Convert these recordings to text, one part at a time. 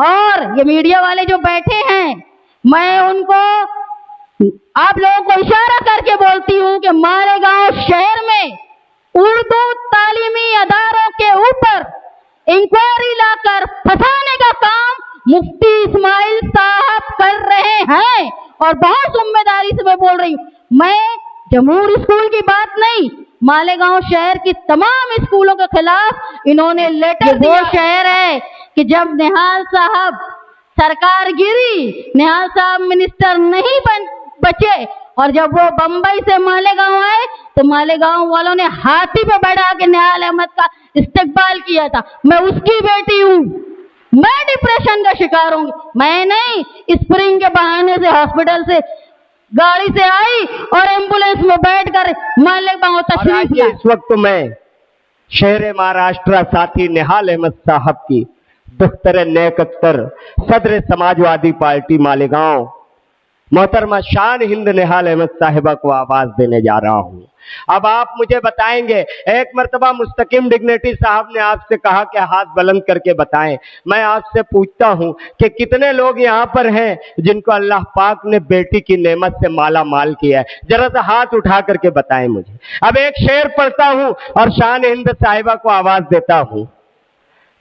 और ये मीडिया वाले जो बैठे हैं, मैं उनको, आप लोगों को इशारा करके बोलती हूँ कि मालेगांव शहर में उर्दू तालीमी अदारों के ऊपर इंक्वायरी लाकर फंसाने का काम मुफ्ती इस्माइल साहब कर रहे हैं। और बहुत जिम्मेदारी से मैं बोल रही हूँ, मैं जमूर स्कूल की बात नहीं, मालेगांव शहर की तमाम स्कूलों के खिलाफ इन्होंने लेटर दिया। वो शहर है कि जब निहाल साहब सरकार गिरी, निहाल साहब मिनिस्टर नहीं बचे, और जब वो बंबई से मालेगांव आए तो मालेगांव वालों ने हाथी पे बैठा के निहाल अहमद का इस्तकबाल किया था। मैं उसकी बेटी हूँ, मैं डिप्रेशन का शिकार हूँ। मैं नहीं स्प्रिंग के बहाने से हॉस्पिटल से गाड़ी से आई और एम्बुलेंस में बैठकर मालेगांव तशरीफ लाई। इस वक्त मैं शहर महाराष्ट्र साथी निहाल अहमद साहब की दफ्तर नेक अख्तर सदर समाजवादी पार्टी मालेगांव मोहतरमा शान हिंद निहाल अहमद साहिबा को आवाज देने जा रहा हूं। अब आप मुझे बताएंगे, एक मर्तबा मुस्तकीम डिग्नेटी साहब ने आपसे कहा कि हाथ बुलंद करके बताएं। मैं आपसे पूछता हूं कि कितने लोग यहां पर हैं जिनको अल्लाह पाक ने बेटी की नेमत से माला माल किया है? जरा सा हाथ उठा करके बताएं मुझे। अब एक शेर पढ़ता हूं और शान हिंद साहिबा को आवाज देता हूं।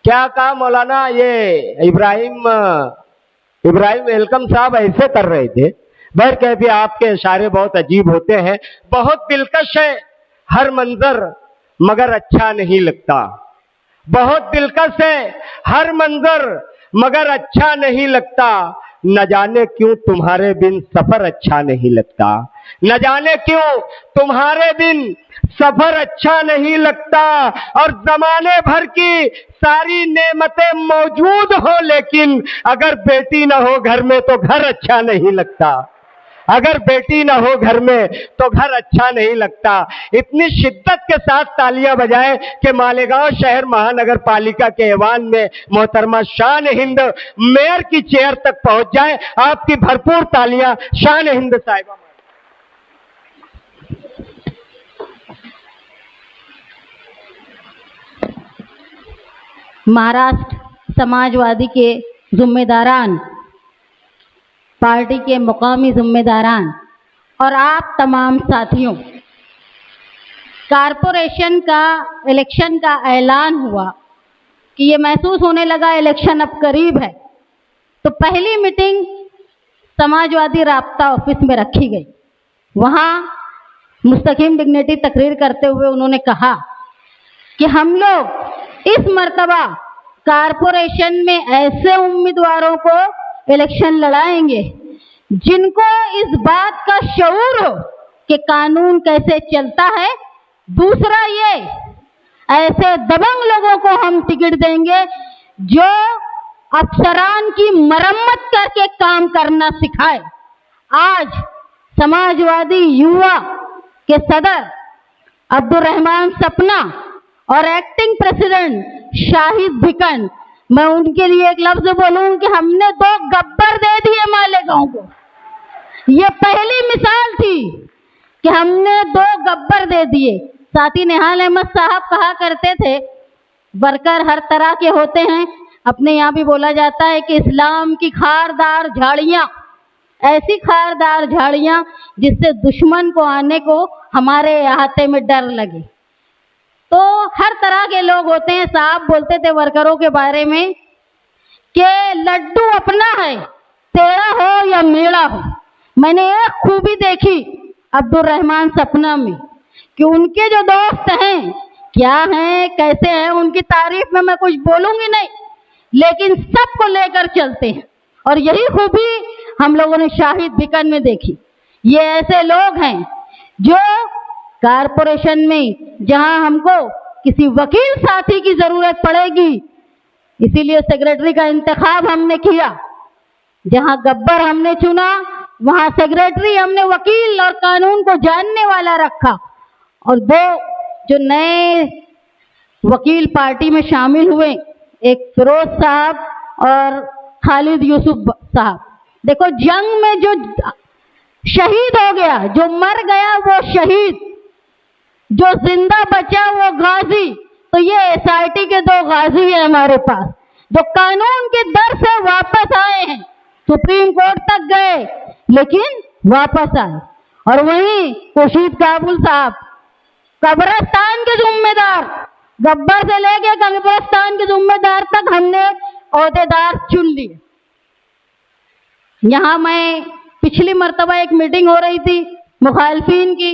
क्या कहा मौलाना? ये इब्राहिम वेलकम साहब ऐसे कर रहे थे। बर कह भी आपके इशारे बहुत अजीब होते हैं, बहुत दिलकश है हर मंजर मगर अच्छा नहीं लगता। बहुत दिलकश है हर मंजर मगर अच्छा नहीं लगता। न जाने क्यों तुम्हारे बिन सफर अच्छा नहीं लगता। न जाने क्यों तुम्हारे बिन सफर अच्छा नहीं लगता। और जमाने भर की सारी नेमतें मौजूद हो, लेकिन अगर बेटी ना हो घर में तो घर अच्छा नहीं लगता। अगर बेटी ना हो घर में तो घर अच्छा नहीं लगता। इतनी शिद्दत के साथ तालियां बजाएं कि मालेगांव शहर महानगर पालिका के ऐवान में मोहतरमा शान हिंद मेयर की चेयर तक पहुंच जाए। आपकी भरपूर तालियां शान हिंद साहिबा। महाराष्ट्र समाजवादी के जिम्मेदारान, पार्टी के मुकामी जिम्मेदारान और आप तमाम साथियों, कारपोरेशन का इलेक्शन का ऐलान हुआ कि ये महसूस होने लगा इलेक्शन अब करीब है, तो पहली मीटिंग समाजवादी राब्ता ऑफिस में रखी गई। वहाँ मुस्तकीम डिग्नेटी तकरीर करते हुए उन्होंने कहा कि हम लोग इस मर्तबा कारपोरेशन में ऐसे उम्मीदवारों को इलेक्शन लड़ाएंगे जिनको इस बात का शऊर हो कि कानून कैसे चलता है। दूसरा, ये ऐसे दबंग लोगों को हम टिकट देंगे जो अफसरान की मरम्मत करके काम करना सिखाए। आज समाजवादी युवा के सदर अब्दुल रहमान सपना और एक्टिंग प्रेसिडेंट शाहिद भिकन, मैं उनके लिए एक लफ्ज बोलूं कि हमने 2 गब्बर दे दिए मालेगांव को। ये पहली मिसाल थी कि हमने 2 गब्बर दे दिए। साथी निहाल अहमद साहब कहा करते थे, वर्कर हर तरह के होते हैं। अपने यहाँ भी बोला जाता है कि इस्लाम की खारदार झाड़ियाँ, ऐसी खारदार झाड़ियाँ जिससे दुश्मन को आने को हमारे अहाते में डर लगे। तो हर तरह के लोग होते हैं। साहब बोलते थे वर्करों के बारे में कि लड्डू अपना है, तेरा हो या मेरा हो। मैंने एक खूबी देखी अब्दुल रहमान सपना में कि उनके जो दोस्त हैं, क्या हैं कैसे हैं, उनकी तारीफ में मैं कुछ बोलूंगी नहीं, लेकिन सबको लेकर चलते हैं। और यही खूबी हम लोगों ने शाहिद भिकन में देखी। ये ऐसे लोग हैं जो कारपोरेशन में जहां हमको किसी वकील साथी की जरूरत पड़ेगी, इसीलिए सेक्रेटरी का इंतखाब हमने किया। जहां गब्बर हमने चुना, वहां सेक्रेटरी हमने वकील और कानून को जानने वाला रखा। और 2 जो नए वकील पार्टी में शामिल हुए, एक फिरोज साहब और खालिद यूसुफ साहब। देखो, जंग में जो शहीद हो गया, जो मर गया वो शहीद, जो जिंदा बचा वो गाजी। तो ये एसआईटी के 2 गाजी हैं हमारे पास, जो कानून के दर से सुप्रीम कोर्ट तक गए, लेकिन वापस आए। और वहीं खुर्शीद काबुल साहब, कब्रिस्तान के जिम्मेदार, गब्बर से लेके कब्रिस्तान के जिम्मेदार तक हमने ओहदेदार चुन लिए। यहाँ मैं पिछली मर्तबा एक मीटिंग हो रही थी मुखालफिन की,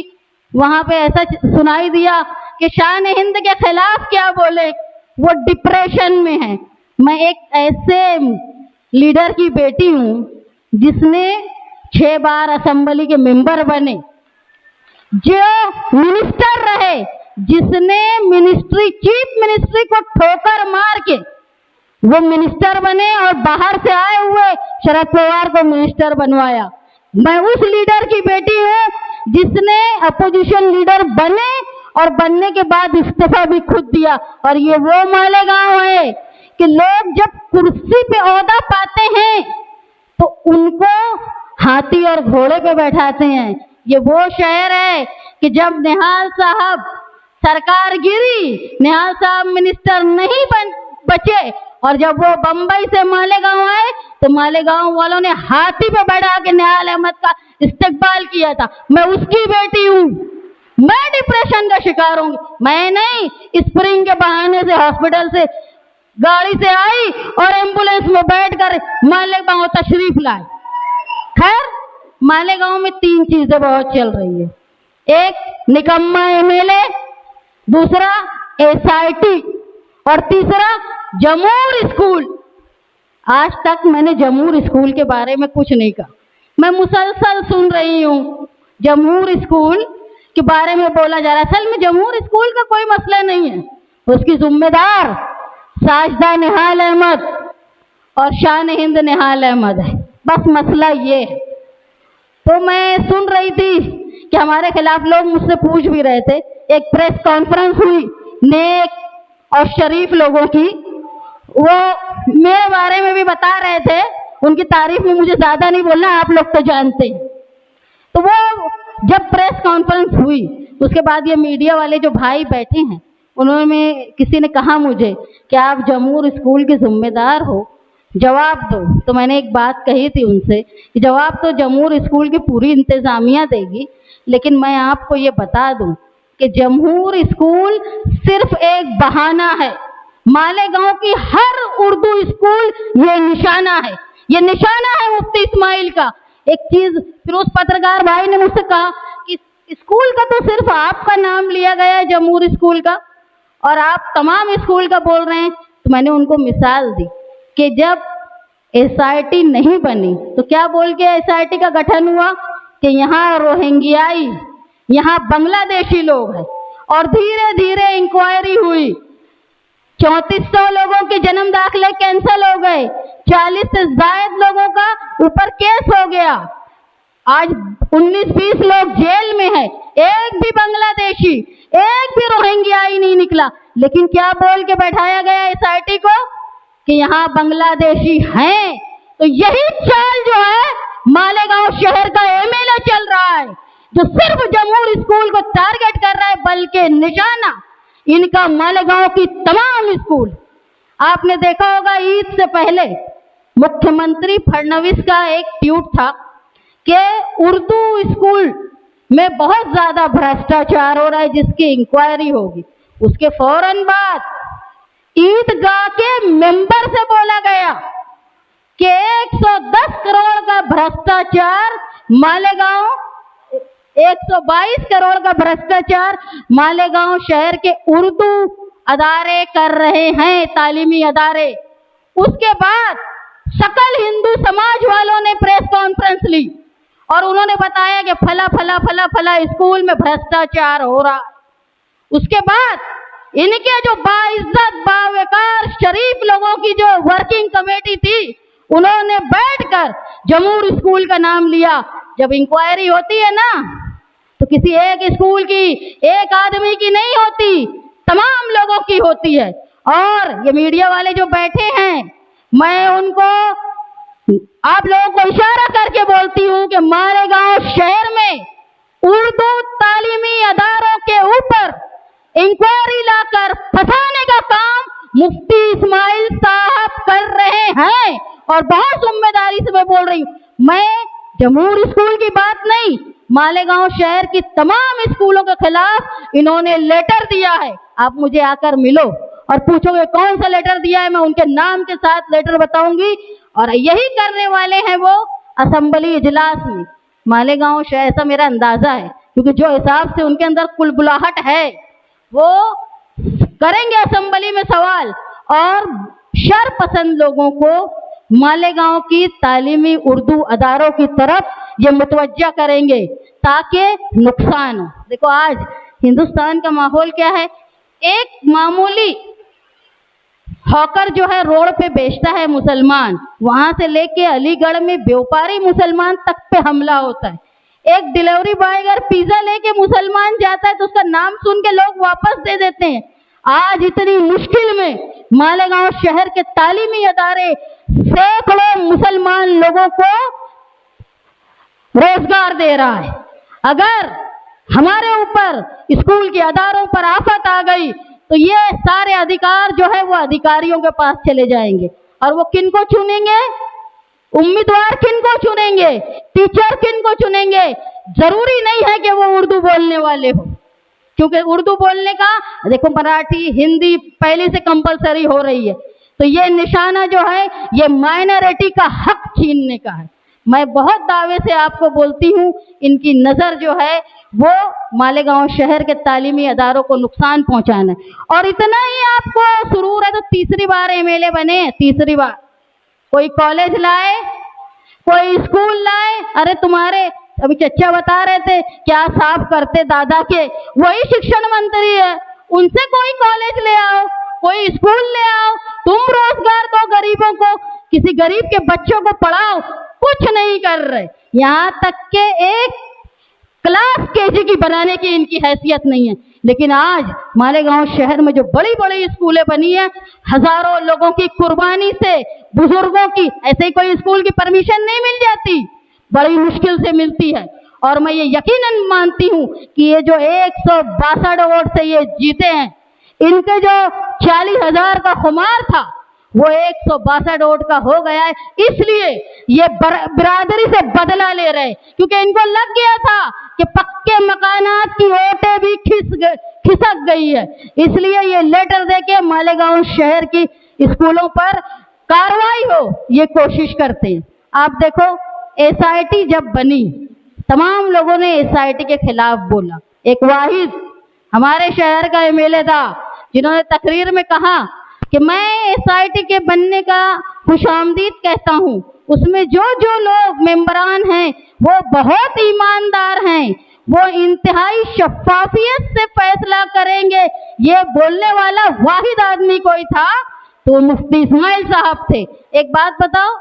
वहां पे ऐसा सुनाई दिया कि शान हिंद के खिलाफ क्या बोले, वो डिप्रेशन में है। मैं एक ऐसे लीडर की बेटी हूं जिसने 6 बार असेंबली के मेंबर बने, जो मिनिस्टर रहे, जिसने मिनिस्ट्री, चीफ मिनिस्ट्री को ठोकर मार के वो मिनिस्टर बने और बाहर से आए हुए शरद पवार को मिनिस्टर बनवाया। मैं उस लीडर की बेटी हूं जिसने अपोजिशन लीडर बने और बनने के बाद इस्तीफा भी खुद दिया। और ये वो मालेगांव है कि लोग जब कुर्सी पे ओहदा पाते हैं तो उनको हाथी और घोड़े पे बैठाते हैं। ये वो शहर है कि जब निहाल साहब सरकार गिरी, निहाल साहब मिनिस्टर नहीं बचे, और जब वो बंबई से मालेगांव आए तो मालेगांव वालों ने हाथी पे बैठा के निहाल अहमद का इस्तकबाल किया था। मैं उसकी बेटी हूं, मैं डिप्रेशन का शिकार हूं। मैं नहीं स्प्रिंग के बहाने से हॉस्पिटल से गाड़ी से आई और एम्बुलेंस में बैठकर मालेगांव तशरीफ लाई। खैर, मालेगांव में 3 चीजें बहुत चल रही है। एक निकम्मा एमएलए, दूसरा एसआईटी और तीसरा जमूर स्कूल। आज तक मैंने जमूर स्कूल के बारे में कुछ नहीं कहा। मैं मुसलसल सुन रही हूँ जमूर स्कूल के बारे में बोला जा रहा है। असल में जमूर स्कूल का कोई मसला नहीं है, उसकी जिम्मेदार साजिदा निहाल अहमद और शान हिंद निहाल अहमद है। बस मसला ये है। तो मैं सुन रही थी कि हमारे खिलाफ लोग मुझसे पूछ भी रहे थे। एक प्रेस कॉन्फ्रेंस हुई नेक और शरीफ लोगों की, वो मेरे बारे में भी बता रहे थे। उनकी तारीफ में मुझे ज्यादा नहीं बोलना, आप लोग तो जानते हैं। तो वो जब प्रेस कॉन्फ्रेंस हुई उसके बाद ये मीडिया वाले जो भाई बैठे हैं, उन्होंने, किसी ने कहा मुझे कि आप जमूर स्कूल के जिम्मेदार हो, जवाब दो। तो मैंने एक बात कही थी उनसे कि जवाब तो जमूर स्कूल की पूरी इंतजामिया देगी, लेकिन मैं आपको ये बता दूं कि जमूर स्कूल सिर्फ एक बहाना है। मालेगांव की हर उर्दू स्कूल ये निशाना है, ये निशाना है मुफ्ती इस्माइल का। एक चीज फिर उस पत्रकार भाई ने मुझसे कहा कि स्कूल का तो सिर्फ आपका नाम लिया गया है जमूर स्कूल का, और आप तमाम स्कूल का बोल रहे हैं। तो मैंने उनको मिसाल दी कि जब एसआईटी नहीं बनी तो क्या बोल के एसआईटी का गठन हुआ कि यहाँ रोहिंग्याई, यहाँ बांग्लादेशी लोग हैं, और धीरे धीरे इंक्वायरी हुई। 3400 लोगों के जन्म दाखिले कैंसिल हो गए, 40 से ज्यादा लोगों का ऊपर केस हो गया। आज 19-20 लोग जेल में हैं, एक भी बांग्लादेशी, एक भी रोहिंग्याई नहीं निकला। लेकिन क्या बोल के बैठाया गया एसआईटी को कि यहाँ बांग्लादेशी हैं। तो यही चाल जो है मालेगांव शहर का एमएलए चल रहा है, जो सिर्फ जमूर स्कूल को टारगेट कर रहा है, बल्कि निशाना इनका मालेगांव की तमाम स्कूल। आपने देखा होगा ईद से पहले मुख्यमंत्री फडणवीस का एक ट्वीट था कि उर्दू स्कूल में बहुत ज्यादा भ्रष्टाचार हो रहा है, जिसकी इंक्वायरी होगी। उसके फौरन बाद ईदगाह के मेंबर से बोला गया कि 110 करोड़ का भ्रष्टाचार मालेगांव, 122 करोड़ का भ्रष्टाचार मालेगांव शहर के उर्दू अदारे कर रहे हैं, तालीमी अदारे। उसके बाद सकल हिंदू समाज वालों ने प्रेस कॉन्फ्रेंस ली और उन्होंने बताया कि फला फला फला फला स्कूल में भ्रष्टाचार हो रहा। उसके बाद इनके जो बाइज्जत बावकार शरीफ लोगों की जो वर्किंग कमेटी थी, उन्होंने बैठकर जमूर स्कूल का नाम लिया। जब इंक्वायरी होती है ना, तो किसी एक स्कूल की, एक आदमी की नहीं होती, तमाम लोगों की होती है। और ये मीडिया वाले जो बैठे हैं, मैं उनको, आप लोगों को इशारा करके बोलती हूं कि मालेगांव शहर में उर्दू तालीमी अदारों के ऊपर इंक्वायरी लाकर फंसाने का काम मुफ्ती इस्माइल साहब कर रहे हैं, और बहुत जिम्मेदारी से मैं बोल रही हूँ। मैं जमूर स्कूल की बात नहीं, मालेगांव शहर की तमाम स्कूलों के खिलाफ इन्होंने लेटर दिया है। आप मुझे आकर मिलो और पूछोगे कौन सा लेटर दिया है, मैं उनके नाम के साथ लेटर बताऊंगी। और यही करने वाले हैं वो असेंबली इजलास में मालेगांव शहर, ऐसा मेरा अंदाजा है, क्योंकि जो हिसाब से उनके अंदर कुलबुलाहट है वो करेंगे असेंबली में सवाल, और शरपसंद लोगों को मालेगांव की तालीमी उर्दू अदारों की तरफ ये मुतवज्जा करेंगे ताकि नुकसान हो। देखो आज हिंदुस्तान का माहौल क्या है, एक मामूली हॉकर जो है रोड पे बेचता है मुसलमान, वहां से लेके अलीगढ़ में व्यापारी मुसलमान तक पे हमला होता है। एक डिलीवरी बॉय अगर पिज्जा लेके मुसलमान जाता है तो उसका नाम सुन के लोग वापस दे देते हैं। आज इतनी मुश्किल में मालेगांव शहर के तालीमी अदारे सैकड़ों मुसलमान लोगों को रोजगार दे रहा है। अगर हमारे ऊपर स्कूल के अदारों पर आफत आ गई तो ये सारे अधिकार जो है वो अधिकारियों के पास चले जाएंगे, और वो किनको चुनेंगे, उम्मीदवार किनको चुनेंगे, टीचर किनको चुनेंगे। जरूरी नहीं है कि वो उर्दू बोलने वाले हो, क्योंकि उर्दू बोलने का देखो मराठी हिंदी पहले से कंपलसरी हो रही है, तो ये निशाना जो है ये माइनॉरिटी का हक छीनने का है। मैं बहुत दावे से आपको बोलती हूँ, इनकी नजर जो है वो मालेगांव शहर के तालीमी अदारों को नुकसान पहुंचाना है। और इतना ही आपको सुरूर है तो तीसरी बार एमएलए बने, तीसरी बार कोई कॉलेज लाए, कोई स्कूल लाए। अरे तुम्हारे अभी चचा बता रहे थे क्या साफ करते दादा के, वही शिक्षण मंत्री है, उनसे कोई कॉलेज ले आओ, कोई स्कूल ले आओ, तुम रोजगार दो गरीबों को, किसी गरीब के बच्चों को पढ़ाओ। कुछ नहीं कर रहे, यहाँ तक के एक क्लास केजी की बनाने की इनकी हैसियत नहीं है। लेकिन आज मालेगांव शहर में जो बड़ी बड़ी स्कूलें बनी है, हजारों लोगों की कुर्बानी से, बुजुर्गों की, ऐसे ही कोई स्कूल की परमिशन नहीं मिल जाती, बड़ी मुश्किल से मिलती है। और मैं ये यकीनन मानती हूँ कि ये जो 162 वोट से ये जीते हैं, इनके जो 40,000 का खुमार था वो 162 वोट का हो गया है। इसलिए ये बिरादरी से बदला ले रहे, क्योंकि इनको लग गया था कि पक्के मकानात की वोटें भी खिसक गई है। इसलिए ये लेटर देके मालेगांव शहर की स्कूलों पर कार्रवाई हो ये कोशिश करते हैं। आप देखो एसआईटी जब बनी, तमाम लोगों ने एसआईटी के खिलाफ बोला। एक वाहिद हमारे शहर का एमएलए था जिन्होंने तकरीर में कहा कि मैं एसआईटी के बनने का खुशामदीद कहता हूँ, उसमें जो जो लोग मेंबरान हैं वो बहुत ईमानदार हैं, वो इंतहाई शफाफियत से फैसला करेंगे। ये बोलने वाला वाहिद आदमी कोई था तो मुफ्ती इस्माइल साहब थे। एक बात बताओ,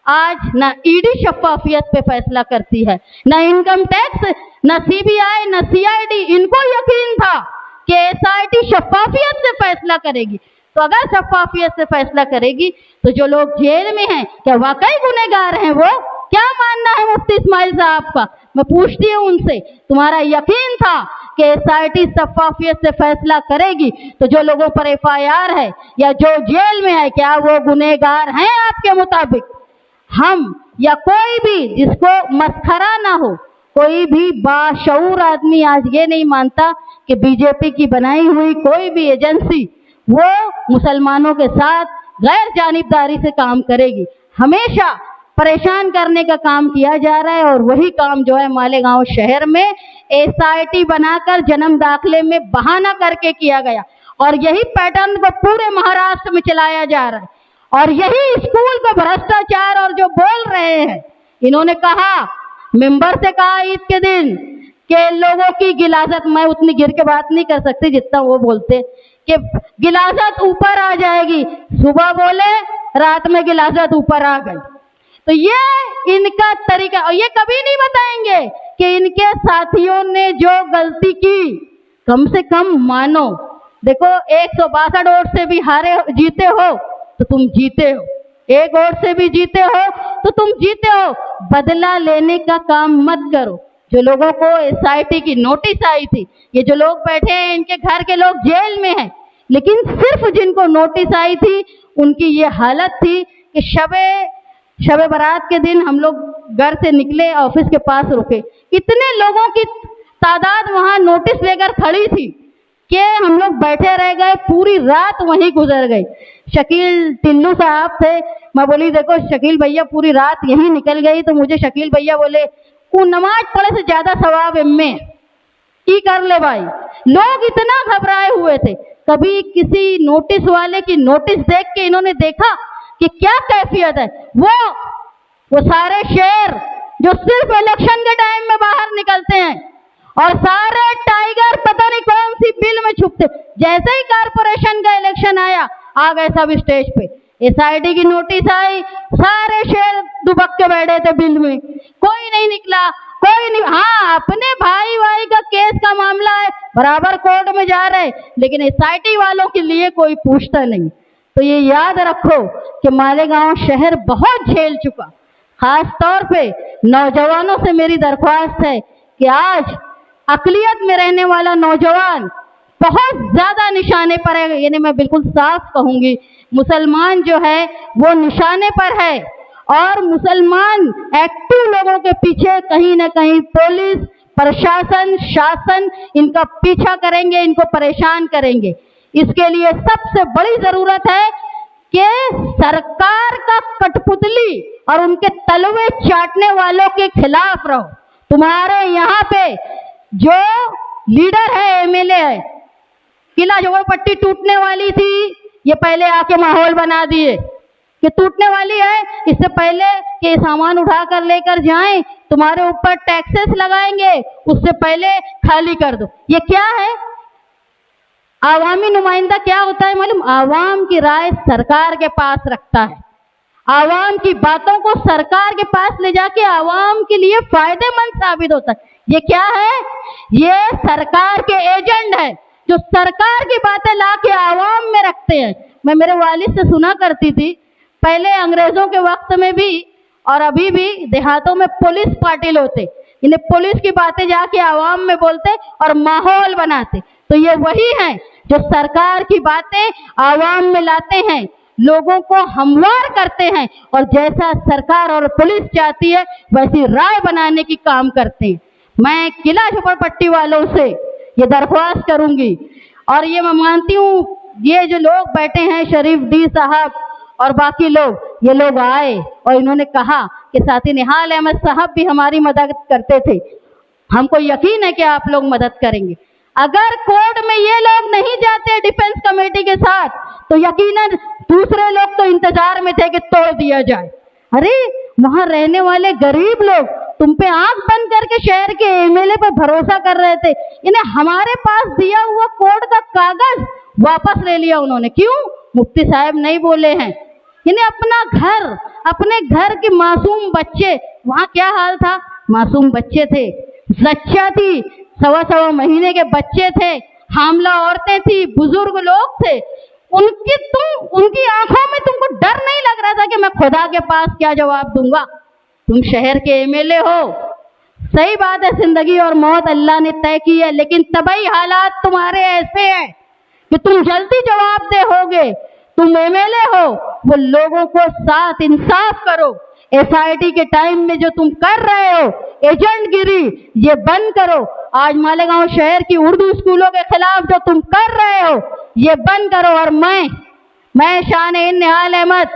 आज ना ईडी शफाफियत पे फैसला करती है, ना इनकम टैक्स, ना सीबीआई, ना सीआईडी। इनको यकीन था कि एसआईटी शफाफियत से फैसला करेगी। तो अगर शफाफियत से फैसला करेगी तो जो लोग जेल में हैं क्या वाकई गुनहगार हैं? वो क्या मानना है मुफ्ती इस्माइल साहब का? मैं पूछती हूँ उनसे, तुम्हारा यकीन था कि एसआईटी शफाफियत से फैसला करेगी तो जो लोगों पर एफआईआर है या जो जेल में है क्या वो गुनहगार हैं आपके मुताबिक? हम या कोई भी जिसको मस्खरा ना हो, कोई भी बाशऊर आदमी आज ये नहीं मानता कि बीजेपी की बनाई हुई कोई भी एजेंसी वो मुसलमानों के साथ गैर जानिबदारी से काम करेगी। हमेशा परेशान करने का काम किया जा रहा है, और वही काम जो है मालेगांव शहर में एसआईटी बनाकर जन्म दाखिले में बहाना करके किया गया, और यही पैटर्न को पूरे महाराष्ट्र में चलाया जा रहा है। और यही स्कूल का भ्रष्टाचार, और जो बोल रहे हैं, इन्होंने कहा, मेंबर से कहा ईद के दिन कि लोगों की गिलाजत, मैं उतनी गिर के बात नहीं कर सकती जितना वो बोलते कि गिलाजत ऊपर आ जाएगी, सुबह बोले रात में गिलाजत ऊपर आ गई। तो ये इनका तरीका, और ये कभी नहीं बताएंगे कि इनके साथियों ने जो गलती की कम से कम मानो। देखो 162 वोट से भी हारे जीते हो तो तुम जीते हो, 1 वोट से भी जीते हो तो तुम जीते हो। बदला लेने का काम मत करो। जो लोगों को एसआईटी की नोटिस आई थी, ये जो लोग बैठे हैं इनके घर के लोग जेल में हैं, लेकिन सिर्फ जिनको नोटिस आई थी उनकी ये हालत थी कि शबे बारात के दिन हम लोग घर से निकले, ऑफिस के पास रुके, इतने लोगों की तादाद वहां नोटिस लेकर खड़ी थी कि हम लोग बैठे रह गए, पूरी रात वहीं गुजर गई। शकील टिल्लू साहब थे, मैं बोली देखो शकील भैया पूरी रात यहीं निकल गई, तो मुझे शकील भैया बोले वो नमाज पढ़े से ज्यादा सवाब इम्मे की कर ले भाई। लोग इतना घबराए हुए थे। कभी किसी नोटिस वाले की नोटिस देख के इन्होंने देखा कि क्या कैफियत है। वो सारे शेर जो सिर्फ इलेक्शन के टाइम में बाहर निकलते हैं और सारे टाइगर पता नहीं कौन सी बिल में छुपते, जैसे ही कारपोरेशन का इलेक्शन आया आ गए सब स्टेज पे। एसआईटी की नोटिस आई, सारे शेर दुबक के बैठे थे बिल में, कोई नहीं निकला, कोई नहीं। हाँ, अपने भाई का केस का मामला है, बराबर कोर्ट में जा रहे, लेकिन एसआईटी वालों के लिए कोई पूछता नहीं। तो ये याद रखो कि मालेगांव शहर बहुत झेल चुका। खास तौर पे नौजवानों से मेरी दरख्वास्त है कि आज अकलियत में रहने वाला नौजवान बहुत ज्यादा निशाने पर है, यानी मैं बिल्कुल साफ कहूंगी मुसलमान जो है वो निशाने पर है, और मुसलमान एक्टिव लोगों के पीछे कहीं ना कहीं पुलिस, प्रशासन, शासन इनका पीछा करेंगे, इनको परेशान करेंगे। इसके लिए सबसे बड़ी जरूरत है कि सरकार का कठपुतली और उनके तलवे चाटने वालों के खिलाफ रहो। तुम्हारे यहाँ पे जो लीडर है, एमएलए है, किला झोपड़पट्टी टूटने वाली थी, ये पहले आके माहौल बना दिए कि टूटने वाली है, इससे पहले कि सामान उठा कर लेकर जाएं तुम्हारे ऊपर टैक्सेस लगाएंगे, उससे पहले खाली कर दो। ये क्या है? आवामी नुमाइंदा क्या होता है मालूम? आवाम की राय सरकार के पास रखता है, आवाम की बातों को सरकार के पास ले जाके आवाम के लिए फायदेमंद साबित होता है। ये क्या है? ये सरकार के एजेंट है जो सरकार की बातें लाके आवाम में रखते हैं। मैं मेरे वालिद से सुना करती थी, पहले अंग्रेजों के वक्त में भी और अभी भी देहातों में पुलिस पाटिल होते, इन्हें पुलिस की बातें जाके आवाम में बोलते और माहौल बनाते। तो ये वही हैं जो सरकार की बातें आवाम में लाते हैं, लोगों को हमवार करते हैं, और जैसा सरकार और पुलिस चाहती है वैसी राय बनाने की काम करते हैं। मैं किला झोपड़पट्टी वालों से ये दरख्वास्त करूंगी, और ये मैं मानती हूँ ये जो लोग बैठे हैं, शरीफ डी साहब और बाकी लोग, ये लोग आए और इन्होंने कहा कि साथी निहाल अहमद साहब भी हमारी मदद करते थे। हमको यकीन है कि आप लोग मदद करेंगे। अगर कोर्ट में ये लोग नहीं जाते डिफेंस कमेटी के साथ, तो यकीनन दूसरे लोग तो इंतजार में थे कि तोड़ दिया जाए। अरे वहां रहने वाले गरीब लोग तुम पे आंख बंद करके शहर के एमएलए पे भरोसा कर रहे थे, इन्हें हमारे पास दिया हुआ कोर्ट का कागज वापस ले लिया उन्होंने। क्यों? मुफ्ती साहब नहीं बोले हैं। इन्हें अपना घर, अपने घर के मासूम बच्चे, वहां क्या हाल था? मासूम बच्चे थे, जच्चा थी, 1.25 महीने के बच्चे थे, हामला औरतें थी, बुजुर्ग लोग थे, उनकी आंखों में तुमको डर नहीं लग रहा था कि मैं खुदा के पास क्या जवाब दूंगा? तुम शहर के एमएलए हो, सही बात है, जिंदगी और मौत अल्लाह ने तय की है, लेकिन तबाही हालात तुम्हारे ऐसे हैं कि तुम जल्दी जवाब दे होगे। तुम एमएलए हो, वो लोगों को साथ इंसाफ करो। एसआईटी के टाइम में जो तुम कर रहे हो एजेंटगिरी, ये बंद करो। आज मालेगांव शहर की उर्दू स्कूलों के खिलाफ जो तुम कर रहे हो ये बंद करो। और मैं शान-ए निहाल अहमद,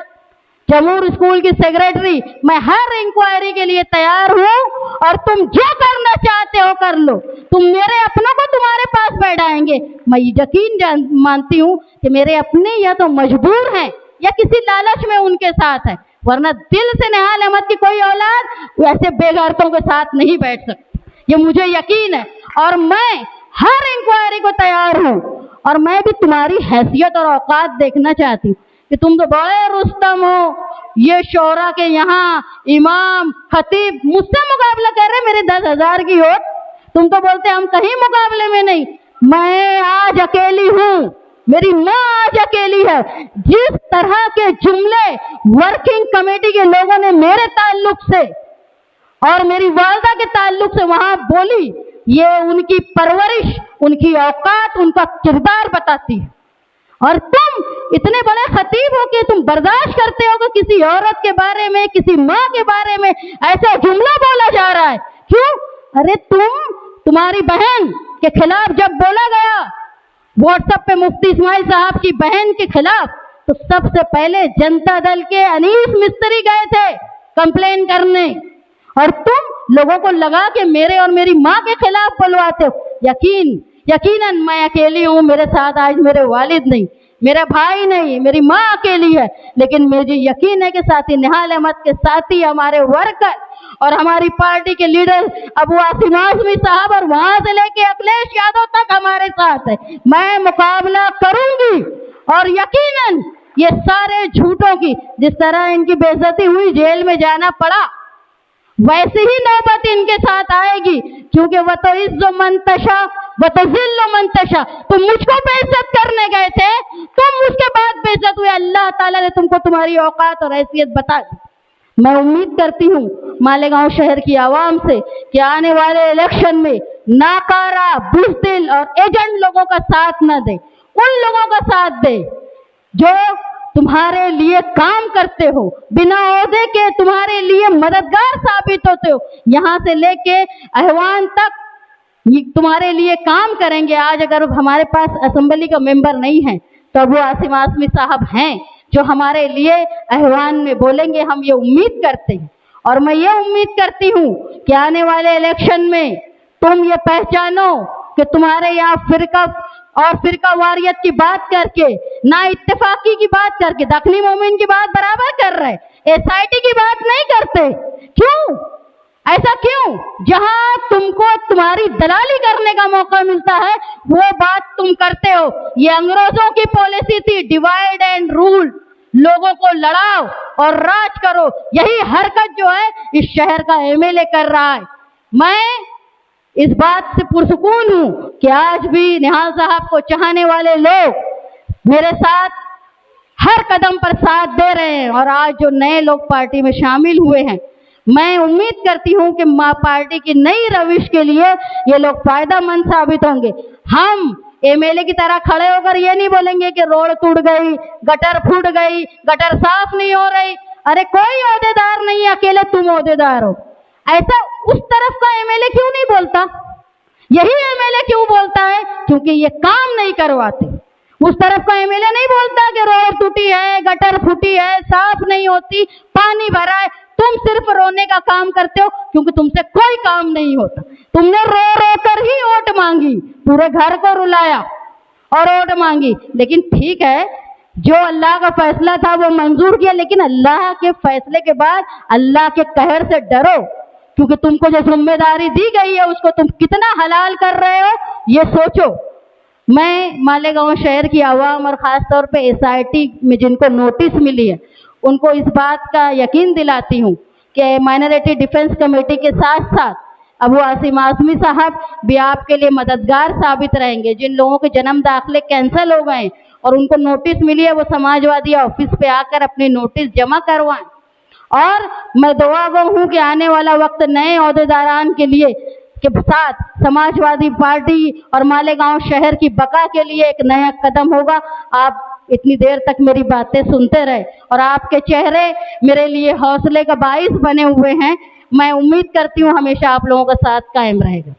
जमूर स्कूल की सेक्रेटरी, मैं हर इंक्वायरी के लिए तैयार हूँ, और तुम जो करना चाहते हो कर लो। तुम मेरे अपनों को तुम्हारे पास बैठाएंगे। मैं यकीन मानती हूँ कि मेरे अपने या तो मजबूर हैं या किसी लालच में उनके साथ है, वरना दिल से निहाल अहमद की कोई औलाद ऐसे बेगैरतों के साथ नहीं बैठ सकती, ये मुझे यकीन है। और मैं हर इंक्वायरी को तैयार हूँ, और मैं भी तुम्हारी हैसियत और औकात देखना चाहती हूँ कि तुम तो बड़े रुस्तम हो, ये शोरा के यहाँ इमाम खतीब मुझसे मुकाबला कर रहे, मेरे 10,000 की वोट, तुम तो बोलते हम कहीं मुकाबले में नहीं। मैं आज अकेली हूँ, मेरी माँ आज अकेली है। जिस तरह के जुमले वर्किंग कमेटी के लोगों ने मेरे ताल्लुक से और मेरी वालदा के ताल्लुक से वहां बोली, ये उनकी परवरिश, उनकी औकात, उनका किरदार बताती है। और तुम इतने बड़े खतीब हो कि तुम बर्दाश्त करते हो कि किसी औरत के बारे में, किसी माँ के बारे में ऐसा जुमला बोला जा रहा है। क्यों? अरे तुम्हारी बहन के खिलाफ जब बोला गया व्हाट्सएप पे मुफ्ती इस्माइल साहब की बहन के खिलाफ, तो सबसे पहले जनता दल के अनीस मिस्त्री गए थे कंप्लेन करने, और तुम लोगों को लगा कि मेरे और मेरी माँ के खिलाफ बुलवाते हो। यकीनन मैं अकेली हूँ, मेरे साथ आज मेरे वालिद नहीं, मेरा भाई नहीं, मेरी माँ अकेली है, लेकिन मुझे यकीन है कि साथी निहाल अहमद के साथी हमारे वर्कर और हमारी पार्टी के लीडर अबू आसिम आज़मी साहब और वहां से लेके अखिलेश यादव तक हमारे साथ है। मैं मुकाबला करूंगी और यकीनन ये सारे झूठों की, जिस तरह इनकी बेइज्जती हुई, जेल में जाना पड़ा, वैसे ही नौबत इनके साथ आएगी, क्योंकि वह तो इज्जो मंतशा वह तो जिल्लो मंतशा। तुम मुझको बेइज्जत करने गए थे, तुम उसके बाद बेइज्जत हुए। अल्लाह ताला ने तुमको तुम्हारी औकात और हैसियत बता दी। मैं उम्मीद करती हूँ मालेगांव शहर की आवाम से कि आने वाले इलेक्शन में नाकारा, बुज़दिल और एजेंट लोगों का साथ न दे, उन लोगों का साथ दे जो तुम्हारे लिए काम करते हो, बिना ओहदे के तुम्हारे लिए मददगार साबित होते हो। यहाँ से लेके अहवान तक तुम्हारे लिए काम करेंगे। आज अगर हमारे पास असेंबली का मेंबर नहीं है तो अबू आसिम आज़मी साहब हैं जो हमारे लिए अहवान में बोलेंगे। हम ये उम्मीद करते हैं और मैं ये उम्मीद करती हूँ कि आने वाले इलेक्शन में तुम ये पहचानो कि तुम्हारे यहाँ फिरका वारियत की बात करके, ना इत्तेफाकी की बात करके, दखनी मोमिन की बात बराबर कर रहे, एसआईटी की बात नहीं करते। क्यों? ऐसा क्यों? जहां तुमको तुम्हारी दलाली करने का मौका मिलता है वो बात तुम करते हो। ये अंग्रेजों की पॉलिसी थी, डिवाइड एंड रूल, लोगों को लड़ाओ और राज करो। यही हरकत जो है इस शहर का एमएलए कर रहा है। मैं इस बात से पुरसुकून हूं कि आज भी निहाल साहब को चाहने वाले लोग मेरे साथ हर कदम पर साथ दे रहे हैं, और आज जो नए लोग पार्टी में शामिल हुए हैं, मैं उम्मीद करती हूं कि पार्टी की नई रविश के लिए ये लोग फायदेमंद साबित होंगे। हम एमएलए की तरह खड़े होकर ये नहीं बोलेंगे कि रोड टूट गई, गटर फूट गई, गटर साफ नहीं हो रही। अरे कोई ओहदेदार नहीं, अकेले तुम ओहदेदार हो। ऐसा उस तरफ का एमएलए क्यों नहीं बोलता? यही एमएलए क्यों बोलता है? क्योंकि ये काम नहीं करवाते। उस तरफ का एमएलए नहीं बोलता कि रोड टूटी है, गटर फूटी है, साफ नहीं होती, पानी भरा है। तुम सिर्फ रोने का काम करते हो क्योंकि तुमसे कोई काम नहीं होता। तुमने रो रो कर ही वोट मांगी, पूरे घर को रुलाया और वोट मांगी। लेकिन ठीक है, जो अल्लाह का फैसला था वो मंजूर किया, लेकिन अल्लाह के फैसले के बाद अल्लाह के कहर से डरो, क्योंकि तुमको जो जिम्मेदारी दी गई है उसको तुम कितना हलाल कर रहे हो ये सोचो। मैं मालेगांव शहर की आवाम और ख़ास तौर पे एसआईटी में जिनको नोटिस मिली है उनको इस बात का यकीन दिलाती हूँ कि माइनॉरिटी डिफेंस कमेटी के साथ साथ अबू आसिम आज़मी साहब भी आपके लिए मददगार साबित रहेंगे। जिन लोगों के जन्म दाखिले कैंसिल हो गए और उनको नोटिस मिली है वो समाजवादी ऑफिस पे आकर अपनी नोटिस जमा करवाएं। और मैं दुआ गो हूँ कि आने वाला वक्त नए ओहदेदारान के लिए के साथ समाजवादी पार्टी और मालेगांव शहर की बका के लिए एक नया कदम होगा। आप इतनी देर तक मेरी बातें सुनते रहे और आपके चेहरे मेरे लिए हौसले का बाइस बने हुए हैं। मैं उम्मीद करती हूँ हमेशा आप लोगों का साथ कायम रहेगा।